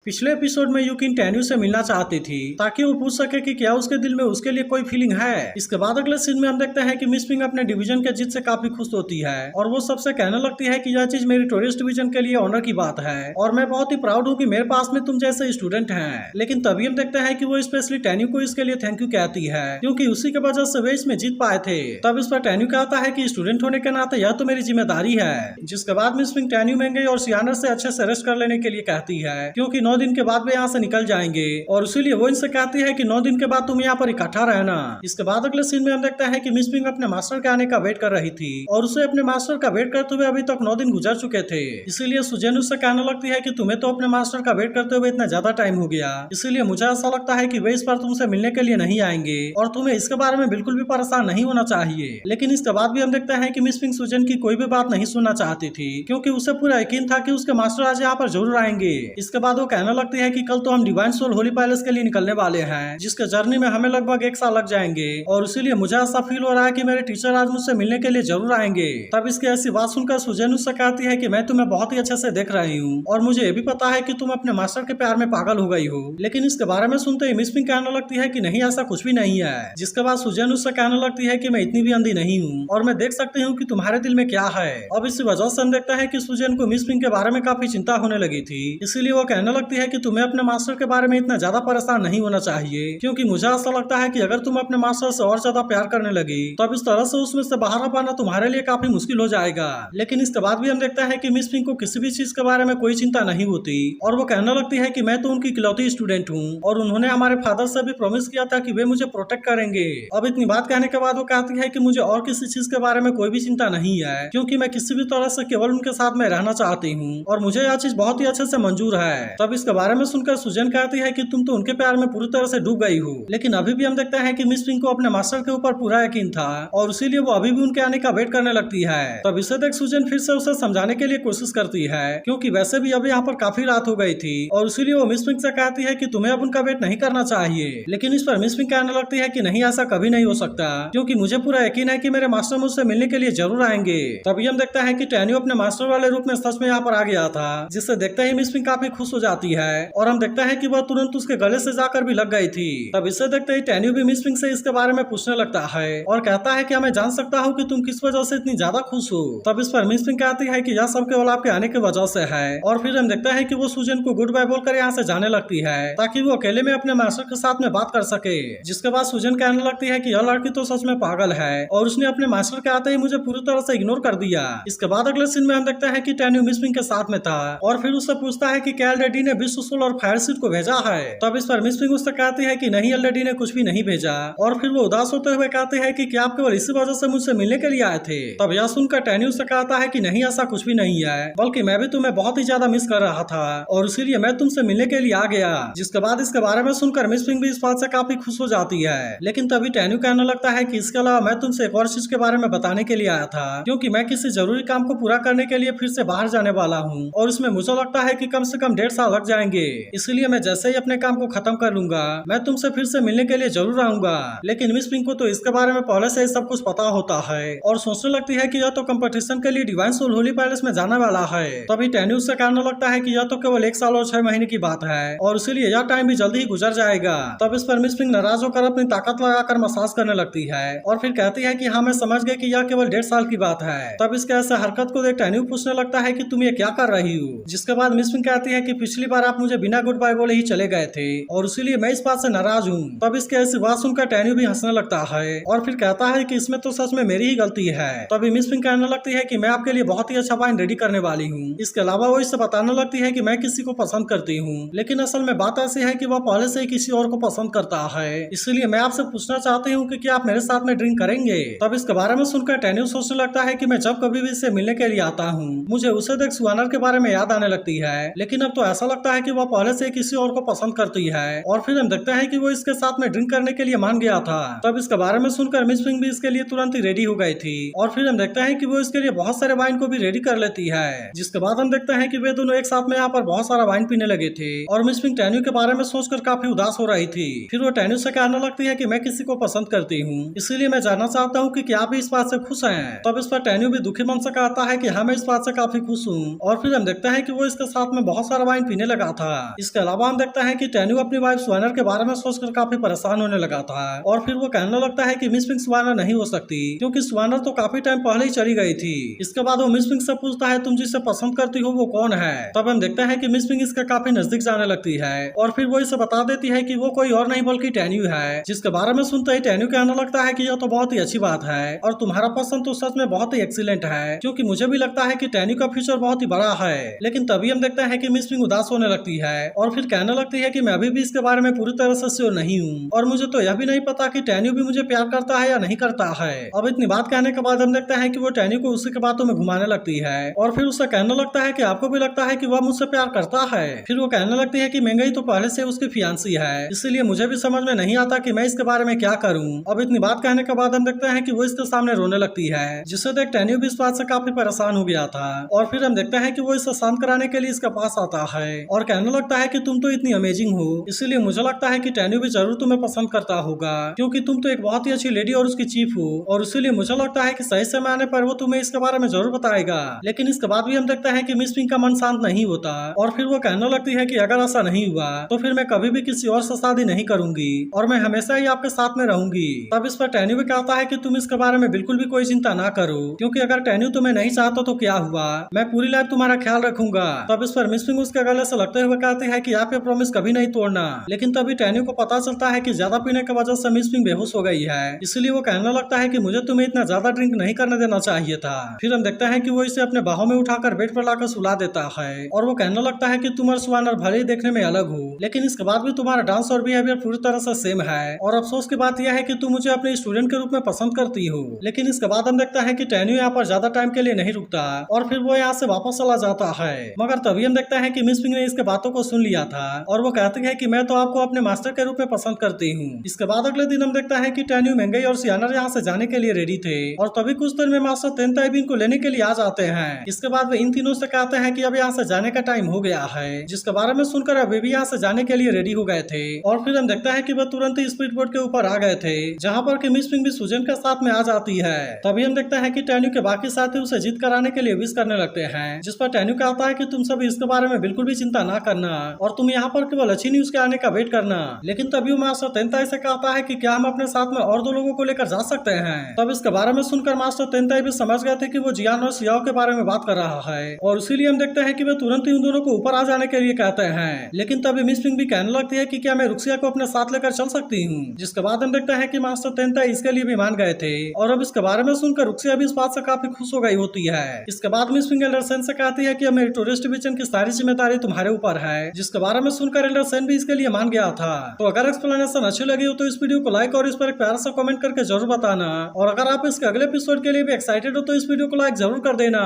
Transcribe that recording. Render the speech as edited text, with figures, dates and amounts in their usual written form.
पिछले एपिसोड में यूकिन टैन्यू से मिलना चाहती थी ताकि वो पूछ सके कि क्या उसके दिल में उसके लिए कोई फीलिंग है। इसके बाद अगले सीन में हम देखते हैं कि मिस पिंग अपने डिवीजन के जीत से काफी खुश होती है और वो सबसे कहने लगती है कि यह चीज मेरी टूरिस्ट डिवीजन के लिए ऑनर की बात है और मैं बहुत ही प्राउड हूँ कि मेरे पास में तुम जैसे स्टूडेंट हैं। लेकिन तभी हम देखते हैं कि वो स्पेशली टैन्यू को इसके लिए थैंक यू कहती है क्योंकि उसी के वजह से वे इसमें जीत पाए थे। तब इस पर टैन्यू कहता है कि स्टूडेंट होने के नाते यह तो मेरी जिम्मेदारी है। जिसके बाद मिस पिंग टैन्यू में गई और सियानर से अच्छे से रेस्ट कर लेने के लिए कहती है क्योंकि 9 दिन के बाद वे यहाँ से निकल जाएंगे और इसीलिए वो इनसे कहती है कि 9 दिन के बाद तुम यहाँ पर इकट्ठा रहना। इसके बाद अगले सीन में हम देखते हैं कि मिस पिंग अपने मास्टर के आने का वेट कर रही थी और उसे अपने मास्टर का वेट करते हुए अभी तक 9 दिन गुजर चुके थे। इसीलिए सुजेन उससे कहने लगती है कि तुम्हें तो अपने मास्टर का वेट करते हुए इतना ज्यादा टाइम हो गया, इसीलिए मुझे ऐसा लगता है कि वे इस बार तुमसे मिलने के लिए नहीं आएंगे और तुम्हें इसके बारे में बिल्कुल भी परेशान नहीं होना चाहिए। लेकिन इसके बाद भी हम देखते हैं कि मिस पिंग सुजेन की कोई भी बात नहीं सुनना चाहती थी क्योंकि उसे पूरा यकीन था कि उसके मास्टर आज यहाँ पर जरूर आएंगे। इसके बाद वो कहने लगती है कि कल तो हम डिवाइन सोल होली पैलेस के लिए निकलने वाले हैं जिसके जर्नी में हमें लगभग 1 साल लग जाएंगे और इसीलिए मुझे ऐसा फील हो रहा है कि मेरे टीचर आज मुझसे मिलने के लिए जरूर आएंगे। तब इसकी ऐसी बात सुनकर सुजेन उससे कहती है कि मैं तुम्हें बहुत ही अच्छे से देख रही हूँ और मुझे ये भी पता है कि तुम अपने मास्टर के प्यार में पागल हो गई हो। लेकिन इसके बारे में सुनते ही मिस पिंग कहने लगती है कि नहीं, ऐसा कुछ भी नहीं है। जिसके बाद सुजेन उससे कहने लगती है कि मैं इतनी भी अंधी नहीं हूँ और मैं देख सकती हूँ कि तुम्हारे दिल में क्या है। अब इसी वजह से हम देखते हैं कि सुजेन को मिस पिंग के बारे में काफी चिंता होने लगी थी, इसीलिए वो कहने लगती है कि तुम्हें अपने मास्टर के बारे में इतना ज्यादा परेशान नहीं होना चाहिए क्योंकि मुझे ऐसा लगता है कि अगर तुम अपने मास्टर से और ज्यादा प्यार करने लगी तो अब इस तरह से उसमें से बाहर आ पाना तुम्हारे लिए काफी मुश्किल हो जाएगा। लेकिन इसके बाद भी हम देखते हैं कि मिस पिंग को किसी भी चीज के बारे में कोई चिंता नहीं होती और वो कहने लगती है कि मैं तो उनकी इकलौती स्टूडेंट हूँ और उन्होंने हमारे फादर से भी प्रॉमिस किया था कि वे मुझे प्रोटेक्ट करेंगे। अब इतनी बात कहने के बाद वो कहती है कि मुझे और किसी चीज के बारे में कोई भी चिंता नहीं है क्योंकि मैं किसी भी तरह से केवल उनके साथ में रहना चाहती हूँ और मुझे यह चीज बहुत ही अच्छे से मंजूर है। तब इसके बारे में सुनकर सुजेन कहती है कि तुम तो उनके प्यार में पूरी तरह से डूब गई हो। लेकिन अभी भी हम देखते हैं कि मिस पिंग को अपने मास्टर के ऊपर पूरा यकीन था और इसीलिए वो अभी भी उनके आने का वेट करने लगती है। तब इसे देख सुजेन फिर से उसे समझाने के लिए कोशिश करती है क्योंकि वैसे भी अभी यहाँ पर काफी रात हो गई थी और इसीलिए वो मिस पिंग से कहती है कि तुम्हें अब उनका वेट नहीं करना चाहिए। लेकिन इस पर मिस पिंग कहने लगती है कि नहीं, ऐसा कभी नहीं हो सकता क्योंकि मुझे पूरा यकीन है कि मेरे मास्टर मुझसे मिलने के लिए जरूर आएंगे। तभी हम देखते हैं कि टैन्यू अपने मास्टर वाले रूप में सच में यहाँ पर आ गया था, जिससे देखते ही मिस पिंग काफी खुश हो जाती है और हम देखते हैं कि वह तुरंत उसके गले से जाकर भी लग गई थी। तब इसे देखते ही टैन्यू भी मिस पिंग से इसके बारे में पूछने लगता है और कहता है कि मैं जान सकता हूँ कि तुम किस वजह से इतनी ज्यादा खुश हो। तब इस पर मिस पिंग कहती है कि यह सब केवल आपके आने की वजह से है और फिर हम देखते हैं कि वो सुजेन को गुड बाय बोलकर यहाँ से जाने लगती है ताकि वो अकेले में अपने मास्टर के साथ में बात कर सके। जिसके बाद सुजेन कहने लगती है कि यह लड़की तो सच में पागल है और उसने अपने मास्टर के आते ही मुझे पूरी तरह से इग्नोर कर दिया। इसके बाद अगले सीन में हम देखते हैं कि टैन्यू मिस पिंग के साथ में था और फिर उससे पूछता है कि क्या एलडीडी ने विश्व सोल और फायर सीट को भेजा है। तब इस पर मिस पिंग उससे कहती है कि नहीं, एलडीडी ने कुछ भी नहीं भेजा और फिर वो उदास होते हुए कहते हैं कि क्या आप केवल इसी वजह से मुझसे मिलने के लिए आए थे। तब यह सुनकर टैन्यू से कहता है कि नहीं, ऐसा कुछ भी नहीं है, बल्कि मैं भी तुम्हें बहुत ही ज्यादा मिस कर रहा था और इसीलिए मैं तुमसे मिलने के लिए आ गया। जिसके बाद इसके बारे में सुनकर मिस पिंग भी इस बात से काफी खुश हो जाती है। लेकिन तभी टैन्यू कहने लगता है कि इसके अलावा मैं तुमसे एक और चीज के बारे में बताने के लिए आया था क्योंकि मैं किसी जरूरी काम को पूरा करने के लिए फिर से बाहर जाने वाला हूँ और इसमें मुझे लगता है कि कम से कम 1.5 साल लग जाएंगे। इसलिए मैं जैसे ही अपने काम को खत्म कर लूंगा मैं तुमसे फिर से मिलने के लिए जरूर आऊंगा। लेकिन मिस पिंग को तो इसके बारे में पहले से ही सब कुछ पता होता है और सोचने लगती है कि यह तो कंपटीशन के लिए डिवाइन सोल होली पैलेस में जाने वाला है। तभी टैन्यू से कहने लगता है कि यह तो केवल 1 साल और 6 महीने की बात है और इसीलिए यह टाइम भी जल्दी ही गुजर जाएगा। तब इस पर मिस पिंग नाराज होकर अपनी ताकत लगाकर मसाज करने लगती है और फिर कहती है कि हाँ, मैं समझ गई कि यह केवल 1.5 साल की बात है। तब इसके ऐसे हरकत को देख टैन्यू पूछने लगता है कि तुम ये क्या कर रही हो। जिसके बाद मिस पिंग कहती है कि पिछली बार आप मुझे बिना गुड बाय बोले ही चले गए थे और इसीलिए मैं इस बात से नाराज हूँ। तब इसके ऐसी बात सुनकर टैन्यू भी हंसने लगता है और फिर कहता है कि इसमें तो सच में मेरी ही गलती है। तभी मिस पिंग कहने लगती है कि मैं आपके लिए बहुत ही अच्छा वाइन रेडी करने वाली हूँ। इसके अलावा वो इससे बताने लगती है कि मैं किसी को पसंद करती हूँ, लेकिन असल में बात ऐसी है कि वह पहले से ही किसी और को पसंद करता है, इसलिए मैं आपसे पूछना चाहती हूँ कि क्या आप मेरे साथ में ड्रिंक करेंगे। तब इसके बारे में सुनकर टैन्यू सोचने लगता है कि मैं जब कभी भी इससे मिलने के लिए आता हूँ मुझे उसे देख सुआनर के बारे में याद आने लगती है, लेकिन अब तो ऐसा लगता है कि वह पहले से किसी और को पसंद करती है और फिर हम देखते हैं कि वो इसके साथ में ड्रिंक करने के लिए मान गया था। तब इसके बारे में सुनकर मिस पिंग भी इसके लिए तुरंत ही रेडी हो गई थी और फिर हम देखते हैं कि वो इसके लिए बहुत सारे वाइन को भी रेडी कर लेती है। जिसके बाद हम देखते हैं कि वे दोनों एक साथ में यहाँ पर बहुत सारा वाइन पीने लगे थे और मिस पिंग टैन्यू के बारे में सोचकर काफी उदास हो रही थी। फिर वो टैन्यू से कहने लगती है कि मैं किसी को पसंद करती हूँ, इसलिए मैं जानना चाहता हूँ कि क्या आप इस बात से खुश हैं। तब इस पर टैन्यू भी दुखी मन से कहता है कि हाँ, मैं इस बात से काफी खुश हूँ और फिर हम देखते हैं कि वो इसके साथ में बहुत सारा वाइन पीने लगा था। इसके अलावा हम देखते हैं कि टेन्यू अपनी वाइफ सुवानर के बारे में सोचकर काफी परेशान होने लगा था और फिर वो कहने लगता है कि मिस पिंक सुवानर नहीं हो सकती क्योंकि सुवानर तो काफी टाइम पहले ही चली गई थी। इसके बाद वो मिस पिंक से पूछता है तुम जिसे पसंद करती हो वो कौन है। तब हम देखते हैं कि मिस पिंक इसके काफी नजदीक जाने लगती है और फिर वो इसे बता देती है कि वो कोई और नहीं बल्कि टेन्यू है। जिसके बारे में सुनते ही टेन्यू कहने लगता है कि यह तो बहुत ही अच्छी बात है और तुम्हारा पसंद तो सच में बहुत ही एक्सीलेंट है क्योंकि मुझे भी लगता है कि टेन्यू का फ्यूचर बहुत ही बड़ा है। लेकिन तभी हम देखते हैं कि मिस पिंक उदास होने लगती है और फिर कहने लगती है कि मैं अभी भी इसके बारे में पूरी तरह से श्योर नहीं हूँ और मुझे तो यह भी नहीं पता कि टेन्यू भी मुझे प्यार करता है या नहीं करता है। अब इतनी बात कहने के बाद हम देखते हैं कि वो टेन्यू को उसी के बातों में घुमाने लगती है और फिर उससे कहने लगता है कि आपको भी लगता है कि वह मुझसे प्यार करता है। फिर वो कहने लगती है कि महंगाई तो पहले से उसकी फियांसी है, इसीलिए मुझे भी समझ में नहीं आता कि मैं इसके बारे में क्या करूं। अब इतनी बात कहने के बाद हम देखते हैं कि वो इसके सामने रोने लगती है जिससे देख टेन्यू भी इस बात से काफी परेशान हो गया था और फिर हम देखते हैं कि वो इसे शांत कराने के लिए इसके पास आता है और कहने लगता है कि तुम तो इतनी अमेजिंग हो, इसीलिए मुझे लगता है कि टेन्यू भी जरूर तुम्हें पसंद करता होगा क्योंकि तुम तो एक बहुत ही अच्छी लेडी और उसकी चीफ हो और इसीलिए मुझे लगता है कि सही समय आने पर वो तुम्हें इसके बारे में जरूर बताएगा। लेकिन इसके बाद भी हम देखते हैं कि मिस पिंक का मन शांत नहीं होता और फिर वो कहने लगती है कि अगर ऐसा नहीं हुआ तो फिर मैं कभी भी किसी और से शादी नहीं करूंगी और मैं हमेशा ही आपके साथ में रहूंगी। तब इस पर टेन्यू भी कहता है कि तुम इसके बारे में बिल्कुल भी कोई चिंता ना करो क्योंकि अगर टेन्यू तुम्हें नहीं चाहता तो क्या हुआ, मैं पूरी लाइफ तुम्हारा ख्याल रखूंगा। तब इस पर मिस पिंक उसके गले से लगते हुए कहती है कि आप ये प्रॉमिस कभी नहीं तोड़ना। लेकिन तभी टेन्यू को पता चलता है कि ज्यादा पीने की वजह से मिस पिंक बेहोश हो गई है, इसलिए वो कहने लगता है कि मुझे तुम्हें इतना ज्यादा ड्रिंक नहीं करने देना चाहिए था। फिर हम देखते हैं कि वो इसे अपने बाहों में उठाकर बेड पर लाकर सुला देता है और वो कहने लगता है कि तुम और सुवानर भले ही देखने में अलग हो लेकिन इसके बाद भी तुम्हारा डांस और बिहेवियर पूरी तरह से सेम है और अफसोस की बात यह है कि तुम मुझे अपने स्टूडेंट के रूप में पसंद करती हो। लेकिन इसके बाद हम देखते हैं कि टेन्यू यहाँ पर ज्यादा टाइम के लिए नहीं रुकता और फिर वो यहाँ से वापस चला जाता है। मगर तभी हम देखते हैं कि मिस पिंक ने इसके बातों को सुन लिया था और वो कहती है कि मैं तो आपको अपने मास्टर के रूप में पसंद करती हूँ। इसके बाद अगले दिन हम देखते हैं कि टेन्यू, महंगाई और सियानर यहाँ से जाने के लिए रेडी थे और तभी कुछ देर में मास्टर तेनताई को लेने के लिए आ जाते हैं। इसके बाद वे इन तीनों से कहते हैं कि अब यहाँ से जाने का टाइम हो गया है, जिसके बारे में सुनकर अभी भी यहाँ से जाने के लिए रेडी हो गए थे और फिर हम देखते हैं कि वह तुरंत ही स्पीड बोट के ऊपर आ गए थे जहाँ पर कि मिस पिंक भी सुजन के साथ में आ जाती है। तभी हम देखते हैं कि टेन्यू के बाकी साथी उसे जीत कराने के लिए विश करने लगते हैं, जिस पर टेन्यू कहता है कि तुम सब इसके बारे में बिल्कुल भी चिंता ना करना और तुम यहाँ पर केवल अच्छी न्यूज के आने का वेट करना। लेकिन तभी वो मास्टर तेनताई से कहता है कि क्या हम अपने साथ में और 2 लोगों को लेकर जा सकते हैं। तब इसके बारे में सुनकर मास्टर तेनताई भी समझ गए थे कि वो जियान और सियाओ के बारे में बात कर रहा है और इसीलिए हम देखते हैं कि वे तुरंत ही उन दोनों को ऊपर आ जाने के लिए कहते हैं। लेकिन तभी मिस पिंक भी कहने लगती है कि क्या मैं रुक्सिया को अपने साथ लेकर चल सकती हूँ, जिसके बाद हम देखते हैं कि मास्टर तेनताई इसके लिए भी मान गए थे और अब इसके बारे में सुनकर रुक्सिया भी इस बात से काफी खुश हो गई होती है। इसके बाद मिस पिंक एल्डर सेन से कहती है कि अब मेरी टूरिस्ट डिवीजन की सारी जिम्मेदारी तुम्हारे ऊपर है, जिसके बारे में सुनकर एल्डर सेन भी इसके लिए मान गया था। तो अगर एक्सप्लेनेशन अच्छी लगी हो तो इस वीडियो को लाइक और इस पर एक प्यारा सा कमेंट करके जरूर बताना और अगर आप इसके अगले एपिसोड के लिए भी एक्साइटेड हो तो इस वीडियो को लाइक जरूर कर देना।